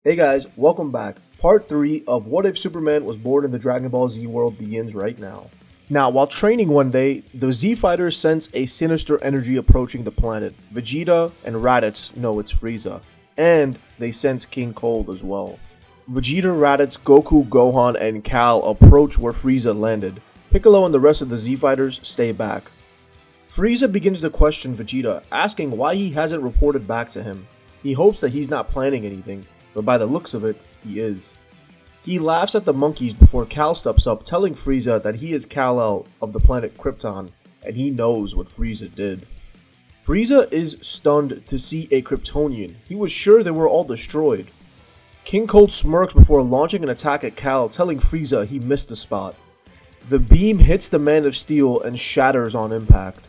Hey guys, welcome back. Part 3 of What If Superman Was Born in the Dragon Ball Z world begins right now. Now, while training one day, the Z Fighters sense a sinister energy approaching the planet. Vegeta and Raditz know it's Frieza, and they sense King Cold as well. Vegeta, Raditz, Goku, Gohan, and Cal approach where Frieza landed. Piccolo and the rest of the Z Fighters stay back. Frieza begins to question Vegeta, asking why he hasn't reported back to him. He hopes that he's not planning anything, but by the looks of it, he is. He laughs at the monkeys before Cal steps up, telling Frieza that he is Kal-El of the planet Krypton, and he knows what Frieza did. Frieza is stunned to see a Kryptonian. He was sure they were all destroyed. King Cold smirks before launching an attack at Cal, telling Frieza he missed the spot. The beam hits the Man of Steel and shatters on impact.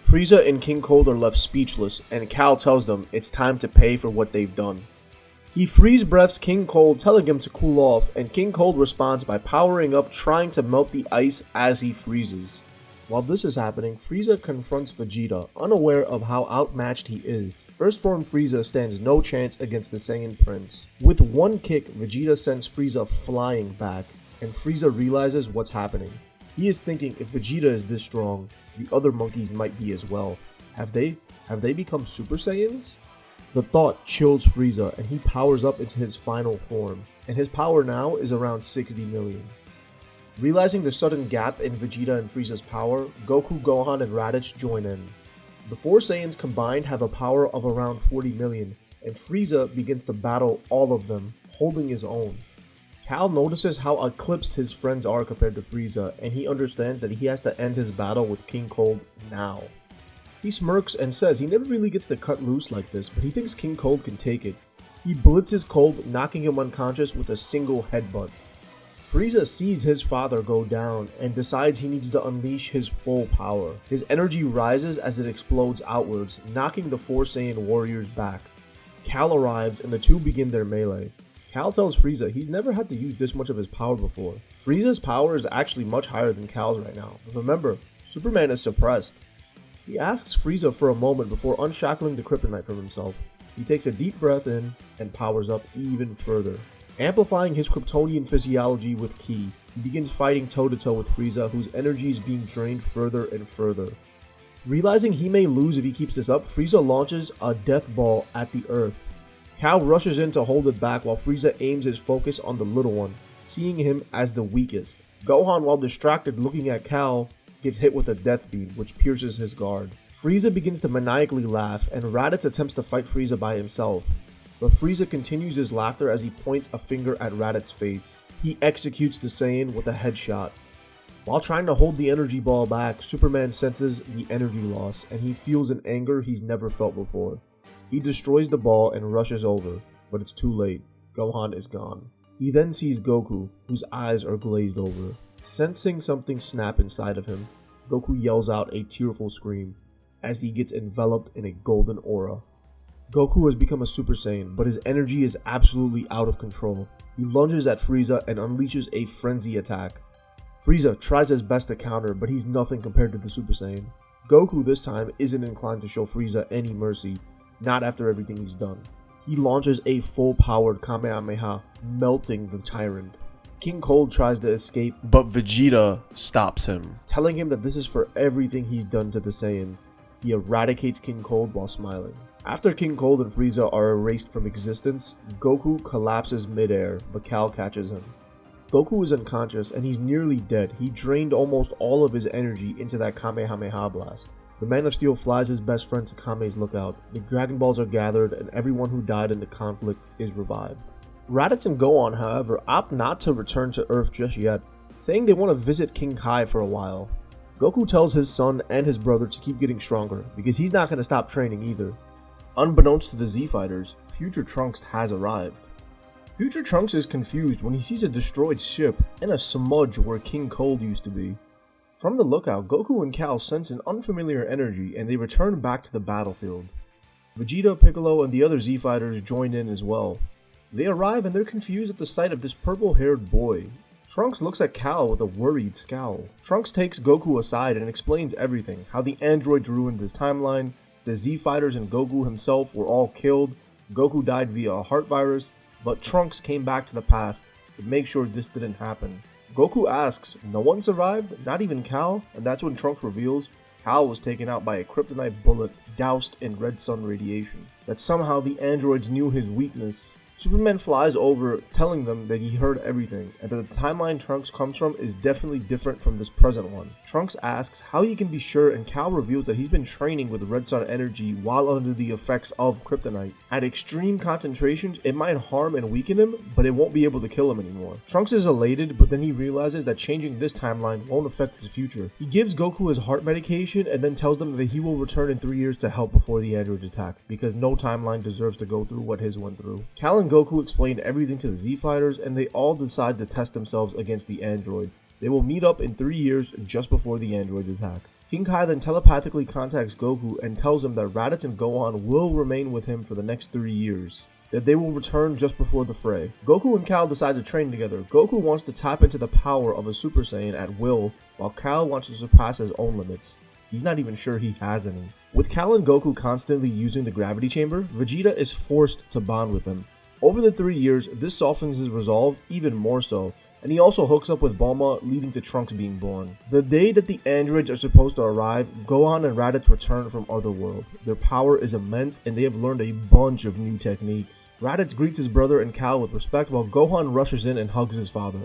Frieza and King Cold are left speechless, and Cal tells them it's time to pay for what they've done. He freeze breaths King Cold, telling him to cool off, and King Cold responds by powering up, trying to melt the ice as he freezes. While this is happening, Frieza confronts Vegeta, unaware of how outmatched he is. First form Frieza stands no chance against the Saiyan Prince. With one kick, Vegeta sends Frieza flying back, and Frieza realizes what's happening. He is thinking if Vegeta is this strong, the other monkeys might be as well. Have they become Super Saiyans? The thought chills Frieza, and he powers up into his final form, and his power now is around 60 million. Realizing the sudden gap in Vegeta and Frieza's power, Goku, Gohan, and Raditz join in. The four Saiyans combined have a power of around 40 million, and Frieza begins to battle all of them, holding his own. Cal notices how eclipsed his friends are compared to Frieza, and he understands that he has to end his battle with King Cold now. He smirks and says he never really gets to cut loose like this, but he thinks King Cold can take it. He blitzes Cold, knocking him unconscious with a single headbutt. Frieza sees his father go down and decides he needs to unleash his full power. His energy rises as it explodes outwards, knocking the four Saiyan warriors back. Cal arrives and the two begin their melee. Cal tells Frieza he's never had to use this much of his power before. Frieza's power is actually much higher than Cal's right now. Remember, Superman is suppressed. He asks Frieza for a moment before unshackling the kryptonite from himself. He takes a deep breath in and powers up even further. Amplifying his Kryptonian physiology with Ki, he begins fighting toe-to-toe with Frieza, whose energy is being drained further and further. Realizing he may lose if he keeps this up, Frieza launches a death ball at the Earth. Cal rushes in to hold it back while Frieza aims his focus on the little one, seeing him as the weakest. Gohan, while distracted looking at Cal, gets hit with a death beam, which pierces his guard. Frieza begins to maniacally laugh, and Raditz attempts to fight Frieza by himself. But Frieza continues his laughter as he points a finger at Raditz's face. He executes the Saiyan with a headshot. While trying to hold the energy ball back, Superman senses the energy loss, and he feels an anger he's never felt before. He destroys the ball and rushes over, but it's too late. Gohan is gone. He then sees Goku, whose eyes are glazed over. Sensing something snap inside of him, Goku yells out a tearful scream as he gets enveloped in a golden aura. Goku has become a Super Saiyan, but his energy is absolutely out of control. He lunges at Frieza and unleashes a frenzy attack. Frieza tries his best to counter, but he's nothing compared to the Super Saiyan. Goku this time isn't inclined to show Frieza any mercy, not after everything he's done. He launches a full-powered Kamehameha, melting the tyrant. King Cold tries to escape, but Vegeta stops him, telling him that this is for everything he's done to the Saiyans. He eradicates King Cold while smiling. After King Cold and Frieza are erased from existence, Goku collapses midair, but Cal catches him. Goku is unconscious and he's nearly dead. He drained almost all of his energy into that Kamehameha blast. The Man of Steel flies his best friend to Kame's lookout. The Dragon Balls are gathered and everyone who died in the conflict is revived. Raditz and Gohan, however, opt not to return to Earth just yet, saying they want to visit King Kai for a while. Goku tells his son and his brother to keep getting stronger, because he's not going to stop training either. Unbeknownst to the Z Fighters, Future Trunks has arrived. Future Trunks is confused when he sees a destroyed ship and a smudge where King Cold used to be. From the lookout, Goku and Cal sense an unfamiliar energy and they return back to the battlefield. Vegeta, Piccolo, and the other Z Fighters join in as well. They arrive and they're confused at the sight of this purple-haired boy. Trunks looks at Cal with a worried scowl. Trunks takes Goku aside and explains everything, how the androids ruined his timeline, the Z Fighters and Goku himself were all killed, Goku died via a heart virus, but Trunks came back to the past to make sure this didn't happen. Goku asks, no one survived? Not even Cal? And that's when Trunks reveals Cal was taken out by a kryptonite bullet doused in red sun radiation. That somehow the androids knew his weakness. Superman flies over, telling them that he heard everything, and that the timeline Trunks comes from is definitely different from this present one. Trunks asks how he can be sure, and Cal reveals that he's been training with red sun energy while under the effects of kryptonite. At extreme concentrations, it might harm and weaken him, but it won't be able to kill him anymore. Trunks is elated, but then he realizes that changing this timeline won't affect his future. He gives Goku his heart medication and then tells them that he will return in 3 years to help before the androids attack, because no timeline deserves to go through what his went through. Cal and Goku explained everything to the Z Fighters, and they all decide to test themselves against the androids. They will meet up in 3 years just before the androids attack. King Kai then telepathically contacts Goku and tells him that Raditz and Gohan will remain with him for the next 3 years. That they will return just before the fray. Goku and Cal decide to train together. Goku wants to tap into the power of a Super Saiyan at will, while Cal wants to surpass his own limits. He's not even sure he has any. With Cal and Goku constantly using the gravity chamber, Vegeta is forced to bond with them. Over the 3 years, this softens his resolve even more so, and he also hooks up with Bulma, leading to Trunks being born. The day that the androids are supposed to arrive, Gohan and Raditz return from Otherworld. Their power is immense, and they have learned a bunch of new techniques. Raditz greets his brother and Cal with respect, while Gohan rushes in and hugs his father.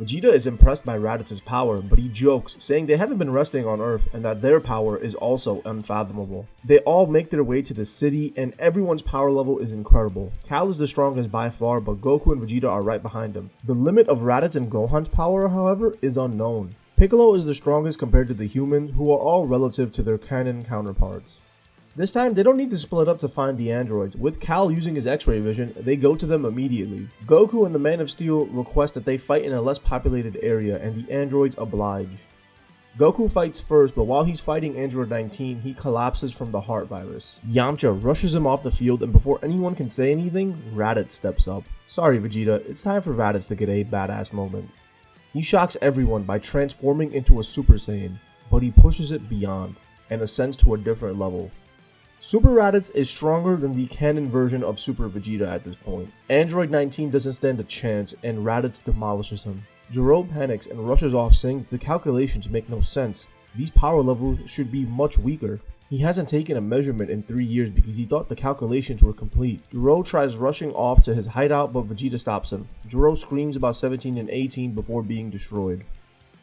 Vegeta is impressed by Raditz's power, but he jokes, saying they haven't been resting on Earth and that their power is also unfathomable. They all make their way to the city, and everyone's power level is incredible. Cal is the strongest by far, but Goku and Vegeta are right behind him. The limit of Raditz and Gohan's power, however, is unknown. Piccolo is the strongest compared to the humans, who are all relative to their canon counterparts. This time, they don't need to split up to find the androids. With Cal using his X-ray vision, they go to them immediately. Goku and the Man of Steel request that they fight in a less populated area, and the androids oblige. Goku fights first, but while he's fighting Android 19, he collapses from the heart virus. Yamcha rushes him off the field, and before anyone can say anything, Raditz steps up. Sorry Vegeta, it's time for Raditz to get a badass moment. He shocks everyone by transforming into a Super Saiyan, but he pushes it beyond, and ascends to a different level. Super Raditz is stronger than the canon version of Super Vegeta at this point. Android 19 doesn't stand a chance, and Raditz demolishes him. Gero panics and rushes off, saying the calculations make no sense. These power levels should be much weaker. He hasn't taken a measurement in 3 years because he thought the calculations were complete. Gero tries rushing off to his hideout, but Vegeta stops him. Gero screams about 17 and 18 before being destroyed.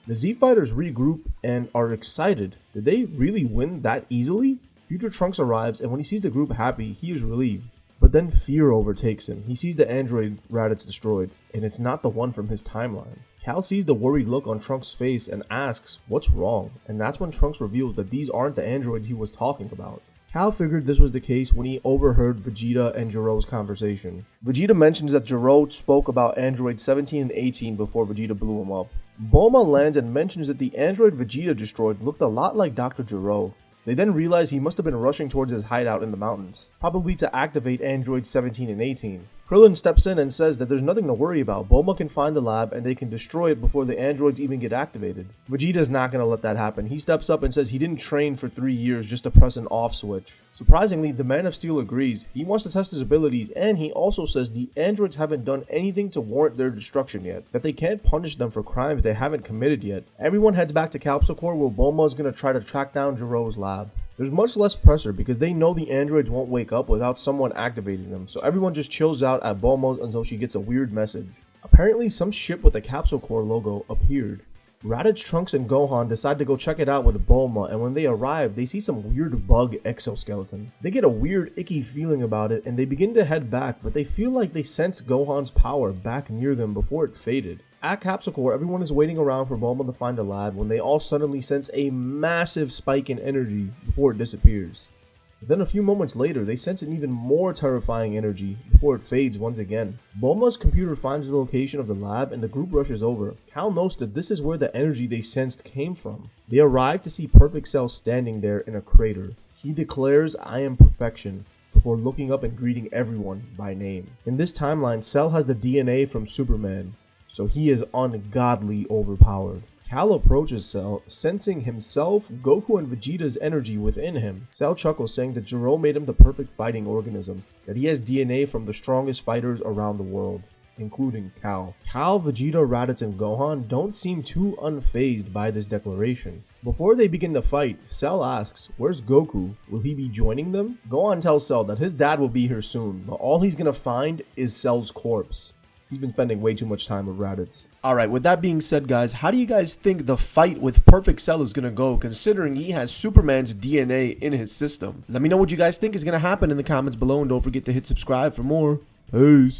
The Z Fighters regroup and are excited. Did they really win that easily? Future Trunks arrives, and when he sees the group happy, he is relieved. But then fear overtakes him. He sees the android Raditz destroyed, and it's not the one from his timeline. Cal sees the worried look on Trunks' face and asks, what's wrong? And that's when Trunks reveals that these aren't the androids he was talking about. Cal figured this was the case when he overheard Vegeta and Gero's conversation. Vegeta mentions that Gero spoke about androids 17 and 18 before Vegeta blew him up. Bulma lands and mentions that the android Vegeta destroyed looked a lot like Dr. Gero. They then realize he must have been rushing towards his hideout in the mountains, probably to activate androids 17 and 18. Krillin steps in and says that there's nothing to worry about. Bulma can find the lab and they can destroy it before the androids even get activated. Vegeta's not going to let that happen. He steps up and says he didn't train for 3 years just to press an off switch. Surprisingly, the Man of Steel agrees. He wants to test his abilities, and he also says the androids haven't done anything to warrant their destruction yet, that they can't punish them for crimes they haven't committed yet. Everyone heads back to Capsule Corp where Bulma is going to try to track down Gero's lab. There's much less pressure because they know the androids won't wake up without someone activating them, so everyone just chills out at Bulma's until she gets a weird message. Apparently, some ship with the Capsule Corp logo appeared. Raditz, Trunks, and Gohan decide to go check it out with Bulma, and when they arrive, they see some weird bug exoskeleton. They get a weird, icky feeling about it, and they begin to head back, but they feel like they sense Gohan's power back near them before it faded. At Capsule Corp, everyone is waiting around for Bulma to find a lab when they all suddenly sense a massive spike in energy before it disappears. Then a few moments later, they sense an even more terrifying energy before it fades once again. Bulma's computer finds the location of the lab and the group rushes over. Cal notes that this is where the energy they sensed came from. They arrive to see Perfect Cell standing there in a crater. He declares, "I am perfection," before looking up and greeting everyone by name. In this timeline, Cell has the DNA from Superman, so he is ungodly overpowered. Cal approaches Cell, sensing himself, Goku, and Vegeta's energy within him. Cell chuckles, saying that Gero made him the perfect fighting organism, that he has DNA from the strongest fighters around the world, including Cal. Cal, Vegeta, Raditz, and Gohan don't seem too unfazed by this declaration. Before they begin the fight, Cell asks, where's Goku? Will he be joining them? Gohan tells Cell that his dad will be here soon, but all he's gonna find is Cell's corpse. He's been spending way too much time with Raditz. Alright, with that being said, guys, how do you guys think the fight with Perfect Cell is gonna go, considering he has Superman's DNA in his system? Let me know what you guys think is gonna happen in the comments below, and don't forget to hit subscribe for more. Peace.